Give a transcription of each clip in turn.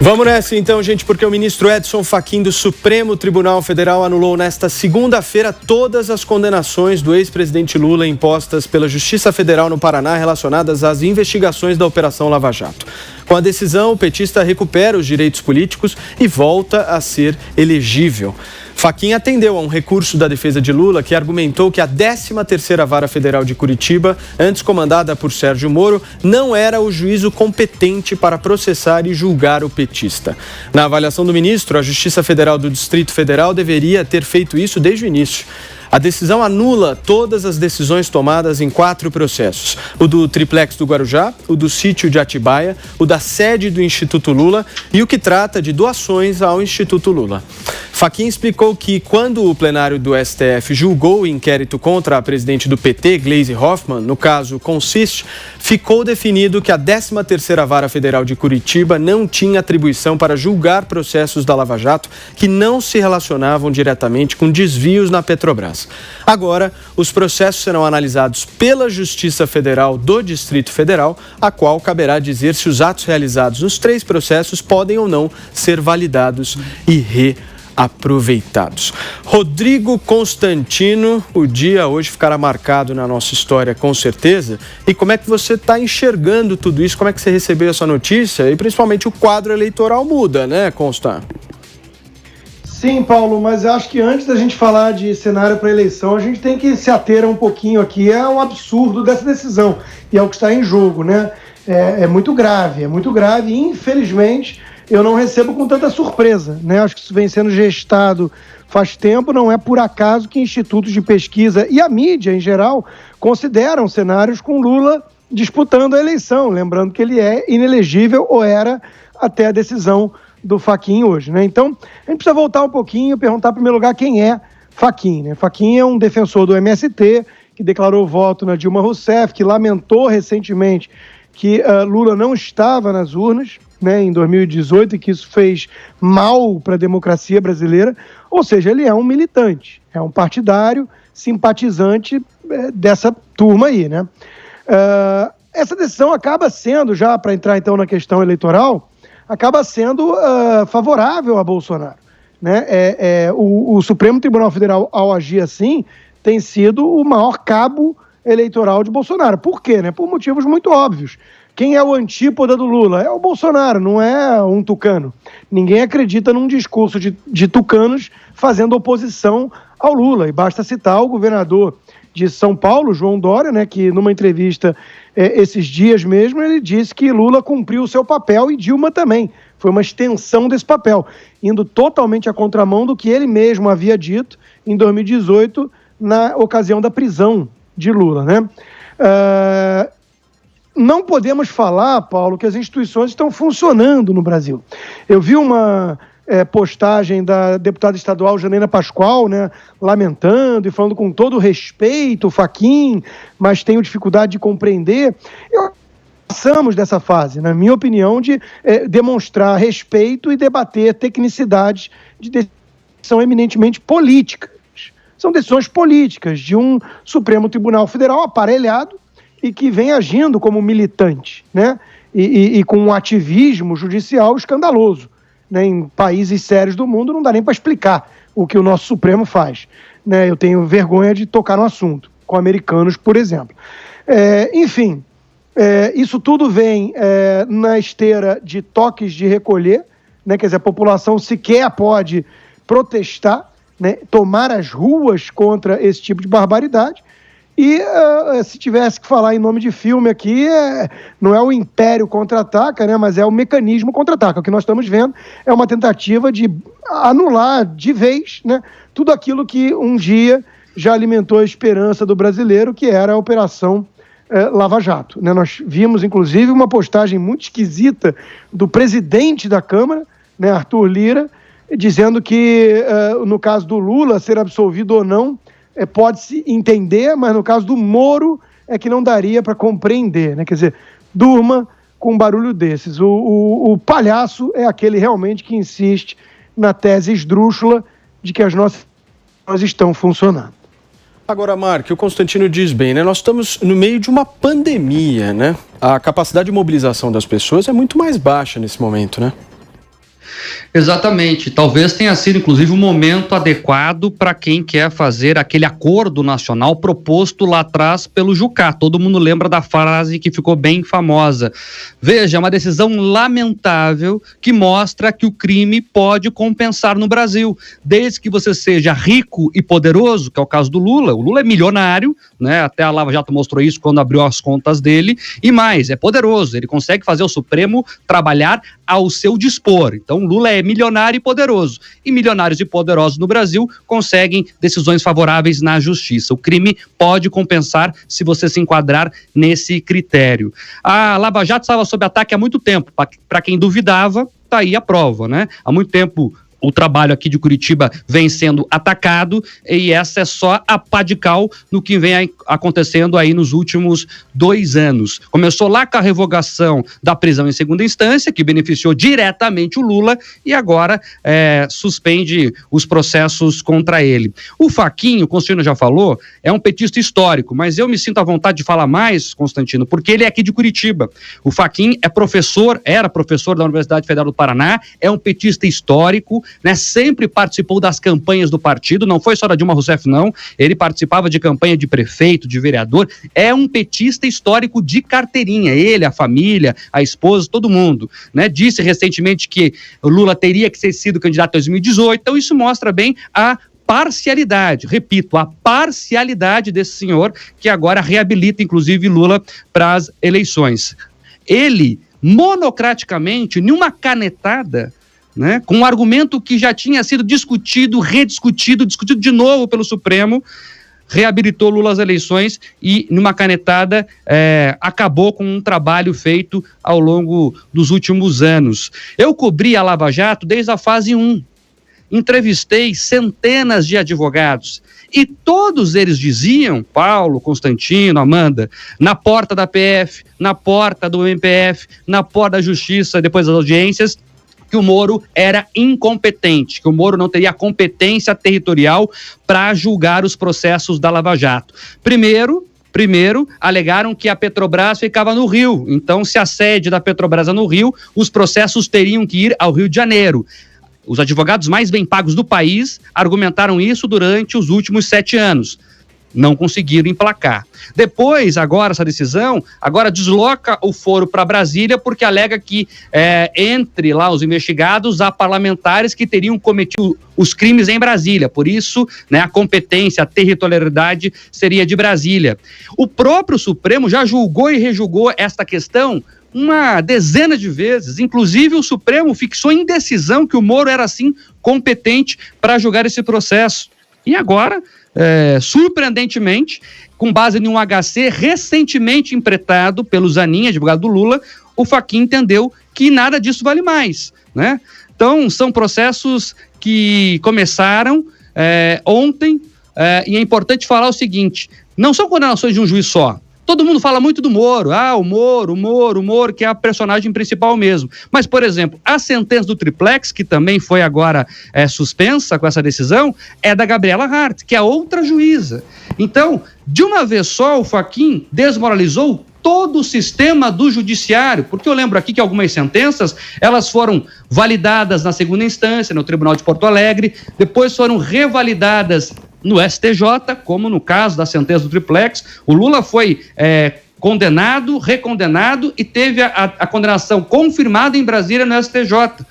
Vamos nessa então, gente, porque o ministro Edson Fachin do Supremo Tribunal Federal anulou nesta segunda-feira todas as condenações do ex-presidente Lula impostas pela Justiça Federal no Paraná relacionadas às investigações da Operação Lava Jato. Com a decisão, o petista recupera os direitos políticos e volta a ser elegível. Fachin atendeu a um recurso da defesa de Lula que argumentou que a 13ª Vara Federal de Curitiba, antes comandada por Sérgio Moro, não era o juízo competente para processar e julgar o petista. Na avaliação do ministro, a Justiça Federal do Distrito Federal deveria ter feito isso desde o início. A decisão anula todas as decisões tomadas em 4 processos: o do triplex do Guarujá, o do sítio de Atibaia, o da sede do Instituto Lula e o que trata de doações ao Instituto Lula. Fachin explicou que, quando o plenário do STF julgou o inquérito contra a presidente do PT, Gleisi Hoffmann, no caso Consiste, ficou definido que a 13ª Vara Federal de Curitiba não tinha atribuição para julgar processos da Lava Jato que não se relacionavam diretamente com desvios na Petrobras. Agora, os processos serão analisados pela Justiça Federal do Distrito Federal, a qual caberá dizer se os atos realizados nos 3 processos podem ou não ser validados e reaproveitados. Rodrigo Constantino, o dia hoje ficará marcado na nossa história com certeza. E como é que você está enxergando tudo isso? Como é que você recebeu essa notícia? E principalmente o quadro eleitoral muda, né, Constant? Sim, Paulo, mas eu acho que antes da gente falar de cenário para eleição, a gente tem que se ater um pouquinho aqui ao absurdo dessa decisão e ao que está em jogo, né? É muito grave e infelizmente eu não recebo com tanta surpresa, né? Acho que isso vem sendo gestado faz tempo, não é por acaso que institutos de pesquisa e a mídia em geral consideram cenários com Lula disputando a eleição, lembrando que ele é inelegível ou era até a decisão do Fachin hoje, né? Então, a gente precisa voltar um pouquinho e perguntar, em primeiro lugar, quem é Fachin, né? Fachin é um defensor do MST, que declarou voto na Dilma Rousseff, que lamentou recentemente que Lula não estava nas urnas, né, em 2018, e que isso fez mal para a democracia brasileira. Ou seja, ele é um militante, é um partidário, simpatizante dessa turma aí, né? Essa decisão acaba sendo, já para entrar então na questão eleitoral, acaba sendo favorável a Bolsonaro, né? O Supremo Tribunal Federal, ao agir assim, tem sido o maior cabo eleitoral de Bolsonaro. Por quê? Né? Por motivos muito óbvios. Quem é o antípoda do Lula? É o Bolsonaro, não é um tucano. Ninguém acredita num discurso de tucanos fazendo oposição ao Lula. E basta citar o governador de São Paulo, João Dória, né, que numa entrevista esses dias mesmo, ele disse que Lula cumpriu o seu papel e Dilma também. Foi uma extensão desse papel, indo totalmente à contramão do que ele mesmo havia dito em 2018, na ocasião da prisão de Lula, né? Não podemos falar, Paulo, que as instituições estão funcionando no Brasil. Eu vi uma postagem da deputada estadual Janaína Pascoal, né, lamentando e falando com todo respeito o Fachin, mas tenho dificuldade de compreender. Passamos dessa fase, na minha opinião, de demonstrar respeito e debater tecnicidades de decisão eminentemente políticas. São decisões políticas de um Supremo Tribunal Federal aparelhado e que vem agindo como militante, né? E com um ativismo judicial escandaloso. Né? Em países sérios do mundo não dá nem para explicar o que o nosso Supremo faz. Né? Eu tenho vergonha de tocar no assunto, com americanos, por exemplo. Enfim, isso tudo vem na esteira de toques de recolher, né? Quer dizer, a população sequer pode protestar, né? Tomar as ruas contra esse tipo de barbaridade. E se tivesse que falar em nome de filme aqui, não é o Império contra-ataca, né, mas é o mecanismo contra-ataca. O que nós estamos vendo é uma tentativa de anular de vez, né, tudo aquilo que um dia já alimentou a esperança do brasileiro, que era a Operação Lava Jato. Né? Nós vimos, inclusive, uma postagem muito esquisita do presidente da Câmara, né, Arthur Lira, dizendo que, no caso do Lula, ser absolvido ou não, pode-se entender, mas no caso do Moro é que não daria para compreender, né? Quer dizer, durma com um barulho desses. O palhaço é aquele realmente que insiste na tese esdrúxula de que as nossas estão funcionando. Agora, Mark, o Constantino diz bem, né? Nós estamos no meio de uma pandemia, né? A capacidade de mobilização das pessoas é muito mais baixa nesse momento, né? Exatamente. Talvez tenha sido, inclusive, um momento adequado para quem quer fazer aquele acordo nacional proposto lá atrás pelo Jucá. Todo mundo lembra da frase que ficou bem famosa. Veja, é uma decisão lamentável que mostra que o crime pode compensar no Brasil, desde que você seja rico e poderoso, que é o caso do Lula. O Lula é milionário, né? Até a Lava Jato mostrou isso quando abriu as contas dele, e mais, é poderoso, ele consegue fazer o Supremo trabalhar ao seu dispor. Então, o Lula é milionário e poderoso. E milionários e poderosos no Brasil conseguem decisões favoráveis na justiça. O crime pode compensar se você se enquadrar nesse critério. A Lava Jato estava sob ataque há muito tempo. Para quem duvidava, está aí a prova, né? Há muito tempo o trabalho aqui de Curitiba vem sendo atacado, e essa é só a pá de cal no que vem acontecendo aí nos últimos 2 anos. Começou lá com a revogação da prisão em segunda instância, que beneficiou diretamente o Lula, e agora suspende os processos contra ele. O Fachin, o Constantino já falou, é um petista histórico, mas eu me sinto à vontade de falar mais, Constantino, porque ele é aqui de Curitiba. O Fachin era professor da Universidade Federal do Paraná, é um petista histórico, né, sempre participou das campanhas do partido, não foi só da Dilma Rousseff, não, ele participava de campanha de prefeito, de vereador, é um petista histórico de carteirinha, ele, a família, a esposa, todo mundo, né, disse recentemente que o Lula teria que ter sido candidato em 2018, então isso mostra bem a parcialidade, repito, a parcialidade desse senhor, que agora reabilita, inclusive, Lula para as eleições. Ele, monocraticamente, numa canetada, né, com um argumento que já tinha sido discutido, rediscutido, discutido de novo pelo Supremo, reabilitou Lula às eleições e, numa canetada, acabou com um trabalho feito ao longo dos últimos anos. Eu cobri a Lava Jato desde a fase 1. Entrevistei centenas de advogados e todos eles diziam, Paulo, Constantino, Amanda, na porta da PF, na porta do MPF, na porta da Justiça, depois das audiências, que o Moro era incompetente, que o Moro não teria competência territorial para julgar os processos da Lava Jato. Primeiro, alegaram que a Petrobras ficava no Rio, então se a sede da Petrobras é no Rio, os processos teriam que ir ao Rio de Janeiro. Os advogados mais bem pagos do país argumentaram isso durante os últimos 7 anos. Não conseguiram emplacar. Depois, agora, essa decisão, agora desloca o foro para Brasília, porque alega que entre lá os investigados, há parlamentares que teriam cometido os crimes em Brasília. Por isso, né, a competência, a territorialidade seria de Brasília. O próprio Supremo já julgou e rejulgou esta questão uma dezena de vezes. Inclusive, o Supremo fixou em decisão que o Moro era, sim, competente para julgar esse processo. E agora, surpreendentemente, com base em um HC recentemente empretado pelo Zanin, advogado do Lula, o Fachin entendeu que nada disso vale mais, né? Então, são processos que começaram ontem, e é importante falar o seguinte, não são condenações de um juiz só. Todo mundo fala muito do Moro, o Moro, que é a personagem principal mesmo. Mas, por exemplo, a sentença do triplex, que também foi agora suspensa com essa decisão, é da Gabriela Hart, que é outra juíza. Então, de uma vez só, o Fachin desmoralizou todo o sistema do judiciário, porque eu lembro aqui que algumas sentenças, elas foram validadas na segunda instância, no Tribunal de Porto Alegre, depois foram revalidadas no STJ, como no caso da sentença do triplex. O Lula foi condenado, recondenado e teve a condenação confirmada em Brasília no STJ.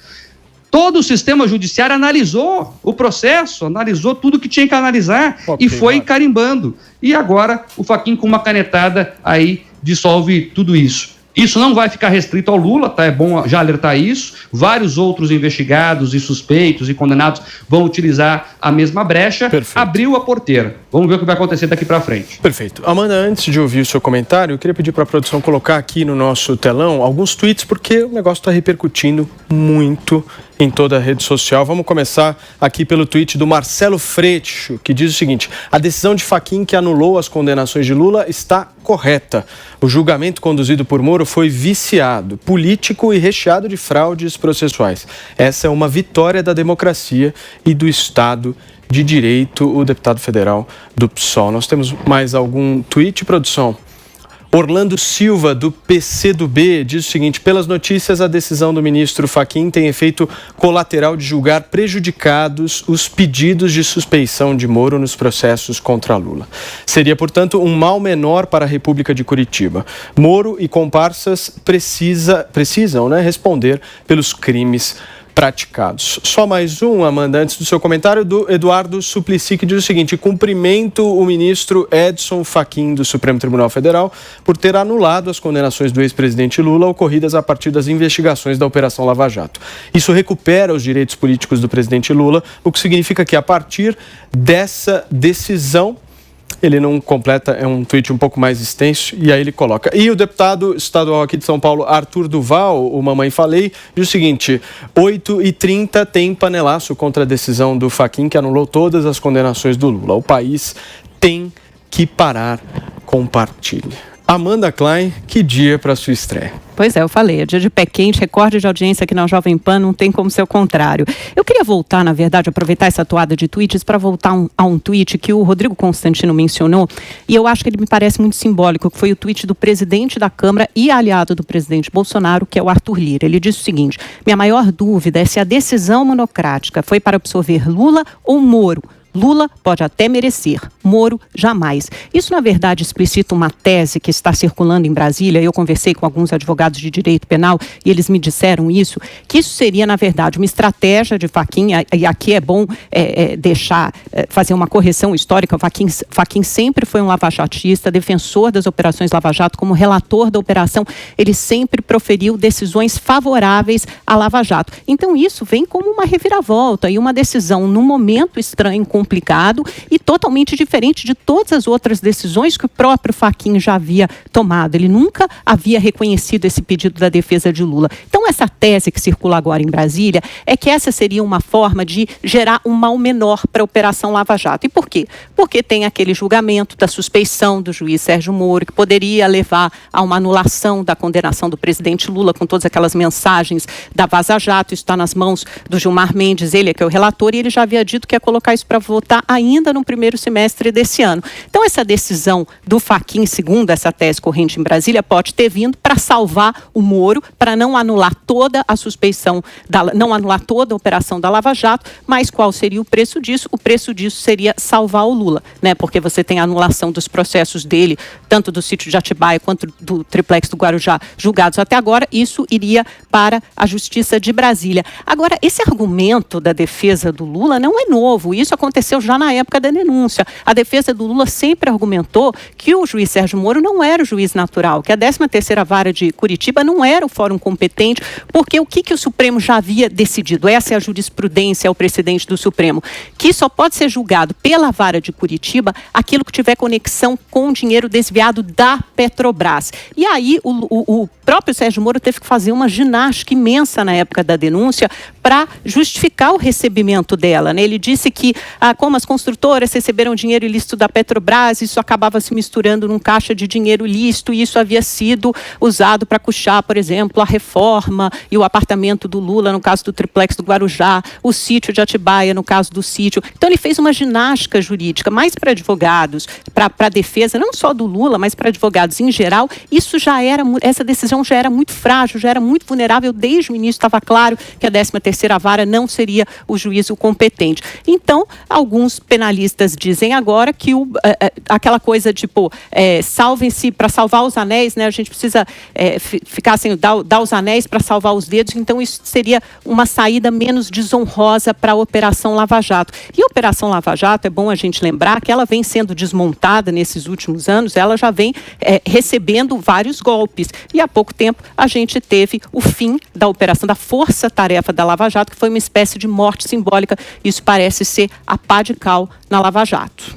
Todo o sistema judiciário analisou o processo, analisou tudo que tinha que analisar e foi carimbando. E agora o Fachin, com uma canetada, aí dissolve tudo isso. Isso não vai ficar restrito ao Lula, tá? É bom já alertar isso. Vários outros investigados e suspeitos e condenados vão utilizar a mesma brecha. Perfeito. Abriu a porteira. Vamos ver o que vai acontecer daqui para frente. Perfeito. Amanda, antes de ouvir o seu comentário, eu queria pedir para a produção colocar aqui no nosso telão alguns tweets, porque o negócio está repercutindo muito em toda a rede social. Vamos começar aqui pelo tweet do Marcelo Freixo, que diz o seguinte: a decisão de Fachin que anulou as condenações de Lula está correta. O julgamento conduzido por Moro foi viciado, político e recheado de fraudes processuais. Essa é uma vitória da democracia e do Estado de Direito, o deputado federal do PSOL. Nós temos mais algum tweet, produção? Orlando Silva, do PCdoB, diz o seguinte: pelas notícias, a decisão do ministro Fachin tem efeito colateral de julgar prejudicados os pedidos de suspeição de Moro nos processos contra Lula. Seria, portanto, um mal menor para a República de Curitiba. Moro e comparsas precisam responder pelos crimes praticados. Só mais um, Amanda, antes do seu comentário, do Eduardo Suplicy, que diz o seguinte: cumprimento o ministro Edson Fachin do Supremo Tribunal Federal por ter anulado as condenações do ex-presidente Lula ocorridas a partir das investigações da Operação Lava Jato. Isso recupera os direitos políticos do presidente Lula, o que significa que, a partir dessa decisão, ele não completa, é um tweet um pouco mais extenso, e aí ele coloca. E o deputado estadual aqui de São Paulo, Arthur Duval, o Mamãe Falei, diz o seguinte: 8h30 tem panelaço contra a decisão do Fachin, que anulou todas as condenações do Lula. O país tem que parar. Compartilhe. Amanda Klein, que dia para sua estreia? Pois é, eu falei, é dia de pé quente, recorde de audiência aqui na Jovem Pan, não tem como ser o contrário. Eu queria voltar, na verdade, aproveitar essa toada de tweets para voltar a um tweet que o Rodrigo Constantino mencionou, e eu acho que ele me parece muito simbólico, que foi o tweet do presidente da Câmara e aliado do presidente Bolsonaro, que é o Arthur Lira. Ele disse o seguinte: minha maior dúvida é se a decisão monocrática foi para absolver Lula ou Moro. Lula pode até merecer, Moro jamais. Isso, na verdade, explicita uma tese que está circulando em Brasília. Eu conversei com alguns advogados de direito penal e eles me disseram isso, que isso seria, na verdade, uma estratégia de Fachin, e aqui é bom fazer uma correção histórica. Fachin sempre foi um lavajatista, defensor das operações Lava Jato. Como relator da operação, ele sempre proferiu decisões favoráveis à Lava Jato. Então, isso vem como uma reviravolta e uma decisão num momento estranho, complicado e totalmente diferente de todas as outras decisões que o próprio Fachin já havia tomado. Ele nunca havia reconhecido esse pedido da defesa de Lula. Então, essa tese que circula agora em Brasília é que essa seria uma forma de gerar um mal menor para a Operação Lava Jato. E por quê? Porque tem aquele julgamento da suspeição do juiz Sérgio Moro, que poderia levar a uma anulação da condenação do presidente Lula, com todas aquelas mensagens da Vaza Jato. Isso está nas mãos do Gilmar Mendes, ele é que é o relator, e ele já havia dito que ia colocar isso para votar ainda no primeiro semestre desse ano. Então, essa decisão do Fachin, segundo essa tese corrente em Brasília, pode ter vindo para salvar o Moro, para não anular toda a suspeição, não anular toda a operação da Lava Jato, mas qual seria o preço disso? O preço disso seria salvar o Lula, né? Porque você tem a anulação dos processos dele, tanto do sítio de Atibaia quanto do triplex do Guarujá, julgados até agora. Isso iria para a Justiça de Brasília. Agora, esse argumento da defesa do Lula não é novo. Isso aconteceu já na época da denúncia. A defesa do Lula sempre argumentou que o juiz Sérgio Moro não era o juiz natural, que a 13ª Vara de Curitiba não era o fórum competente, porque o que o Supremo já havia decidido? Essa é a jurisprudência, é o precedente do Supremo, que só pode ser julgado pela Vara de Curitiba aquilo que tiver conexão com o dinheiro desviado da Petrobras. E aí o próprio Sérgio Moro teve que fazer uma ginástica imensa na época da denúncia para justificar o recebimento dela, né? Ele disse que como as construtoras receberam dinheiro ilícito da Petrobras, isso acabava se misturando num caixa de dinheiro lícito, e isso havia sido usado para custear, por exemplo, a reforma e o apartamento do Lula, no caso do triplex do Guarujá, o sítio de Atibaia, no caso do sítio. Então, ele fez uma ginástica jurídica, mais para advogados, para a defesa, não só do Lula, mas para advogados em geral. Essa decisão já era muito frágil, já era muito vulnerável. Desde o início estava claro que a 13ª Vara não seria o juízo competente. Então, alguns penalistas dizem agora que aquela coisa tipo, salvem-se para salvar os anéis, né? A gente precisa ficar assim, dar os anéis para salvar os dedos. Então, isso seria uma saída menos desonrosa para a Operação Lava Jato. E a Operação Lava Jato, é bom a gente lembrar que ela vem sendo desmontada nesses últimos anos, ela já vem recebendo vários golpes. E há pouco tempo a gente teve o fim da operação, da força-tarefa da Lava Jato, que foi uma espécie de morte simbólica. Isso parece ser a pá de cal na Lava Jato.